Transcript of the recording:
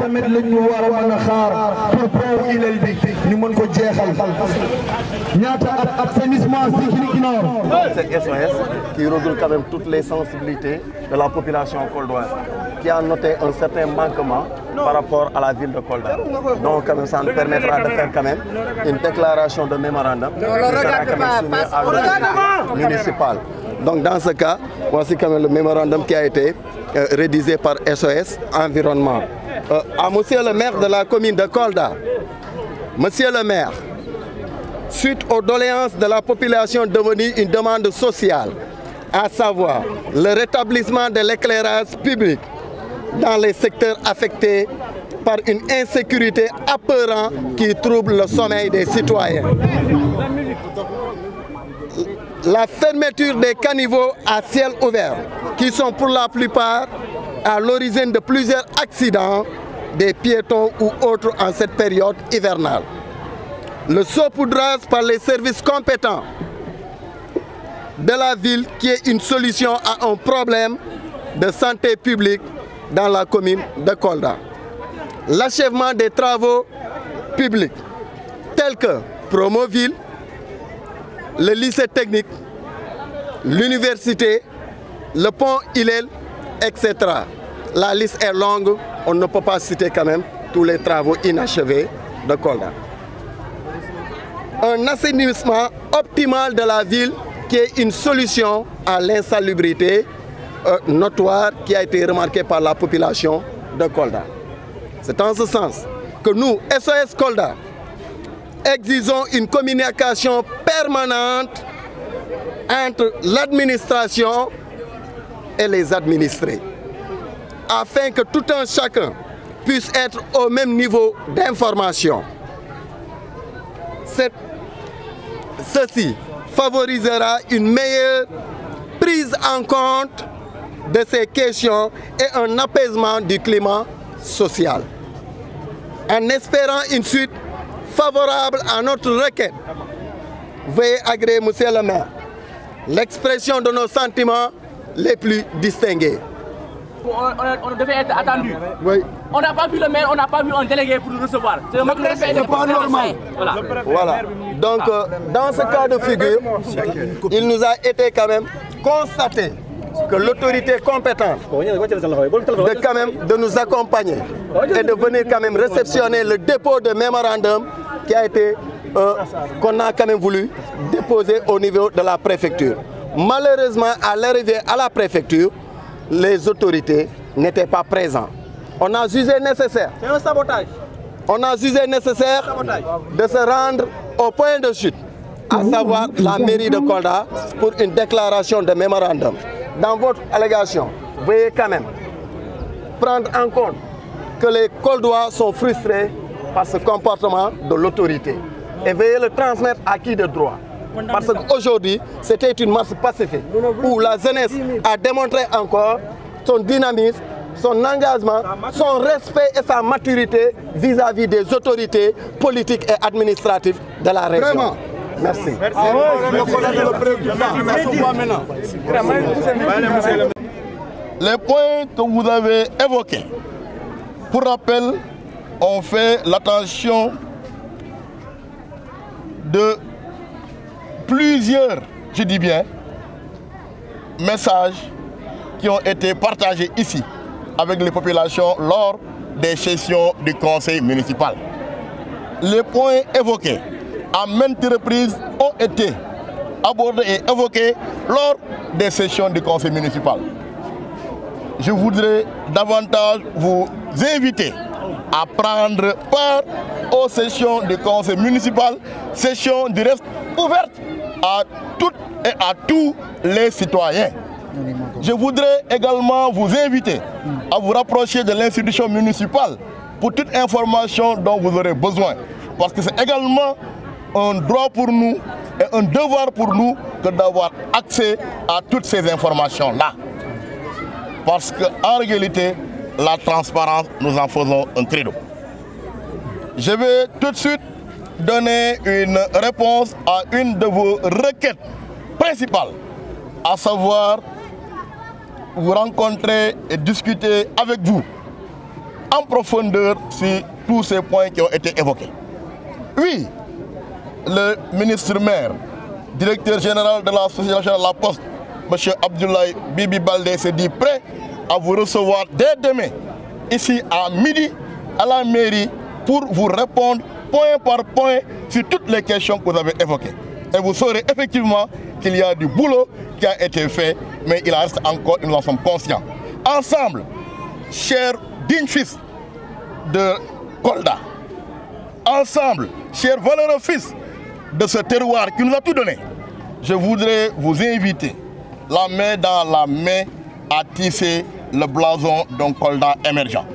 tamit la ñu war a mën a xaar pour pont Ilel bi ñu mën ko jeexal ñaata assainissement Ziguinchor. C'est SOS qui regroupe quand même toutes les sensibilités de la population coldoise qui a noté un certain manquement par rapport à la ville de Kolda. Donc quand même, ça nous permettra de faire quand même une déclaration de mémorandum qui sera quand même soumis à l'autorité municipale. Donc dans ce cas, voici quand même le mémorandum qui a été rédigé par SOS Environnement. À monsieur le maire de la commune de Kolda, monsieur le maire, suite aux doléances de la population devenue une demande sociale, à savoir le rétablissement de l'éclairage public dans les secteurs affectés par une insécurité apeurante qui trouble le sommeil des citoyens. La fermeture des caniveaux à ciel ouvert, qui sont pour la plupart à l'origine de plusieurs accidents des piétons ou autres en cette période hivernale. Le saupoudrage par les services compétents de la ville qui est une solution à un problème de santé publique dans la commune de Kolda. L'achèvement des travaux publics tels que Promoville, le lycée technique, l'université, le pont Ilel, etc. La liste est longue, on ne peut pas citer quand même tous les travaux inachevés de Kolda. Un assainissement optimal de la ville qui est une solution à l'insalubrité notoire qui a été remarquée par la population de Kolda. C'est en ce sens que nous, SOS Kolda, exigeons une communication permanente entre l'administration et les administrés, afin que tout un chacun puisse être au même niveau d'information. Ceci favorisera une meilleure prise en compte de ces questions et un apaisement du climat social. En espérant une suite favorable à notre requête, veuillez agréer, monsieur le maire, l'expression de nos sentiments les plus distingués. On devait être attendu. Oui. On n'a pas vu le maire, on n'a pas vu un délégué pour nous recevoir. C'est pas normal. Voilà. Donc, dans ce cas de figure, il nous a été quand même constaté que l'autorité compétente de nous accompagner et de venir quand même réceptionner le dépôt de mémorandum qui a été qu'on a quand même voulu déposer au niveau de la préfecture. Malheureusement, à l'arrivée à la préfecture, les autorités n'étaient pas présentes. On a jugé nécessaire. C'est un sabotage. On a jugé nécessaire de se rendre au point de chute, à savoir la mairie de Kolda, pour une déclaration de mémorandum. Dans votre allégation, veuillez quand même prendre en compte que les Koldois sont frustrés par ce comportement de l'autorité et veuillez le transmettre à qui de droit. Parce qu'aujourd'hui, c'était une marche pacifique où la jeunesse a démontré encore son dynamisme, son engagement, son respect et sa maturité vis-à-vis des autorités politiques et administratives de la région. Vraiment. Merci. Les points que vous avez évoqués, pour rappel, on fait l'attention de plusieurs, je dis bien, messages qui ont été partagés ici avec les populations lors des sessions du conseil municipal. Les points évoqués à maintes reprises ont été abordés et évoqués lors des sessions du conseil municipal. Je voudrais davantage vous inviter à prendre part aux sessions du conseil municipal, sessions du reste ouvertes à toutes et à tous les citoyens. Je voudrais également vous inviter à vous rapprocher de l'institution municipale pour toute information dont vous aurez besoin. Parce que c'est également un droit pour nous et un devoir pour nous que d'avoir accès à toutes ces informations-là. Parce qu'en réalité, la transparence, nous en faisons un credo. Je vais tout de suite donner une réponse à une de vos requêtes principales, à savoir vous rencontrer et discuter avec vous en profondeur sur tous ces points qui ont été évoqués. Oui, le ministre maire, directeur général de la Société nationale de la Poste, M. Abdoulaye Bibi Baldé, s'est dit prêt à vous recevoir dès demain, ici à midi, à la mairie, pour vous répondre point par point sur toutes les questions que vous avez évoquées. Et vous saurez effectivement qu'il y a du boulot qui a été fait, mais il en reste encore et nous en sommes conscients. Ensemble, chers dignes fils de Kolda, ensemble, chers valeureux fils de ce terroir qui nous a tout donné, je voudrais vous inviter, la main dans la main, à tisser le blason d'un Kolda émergent.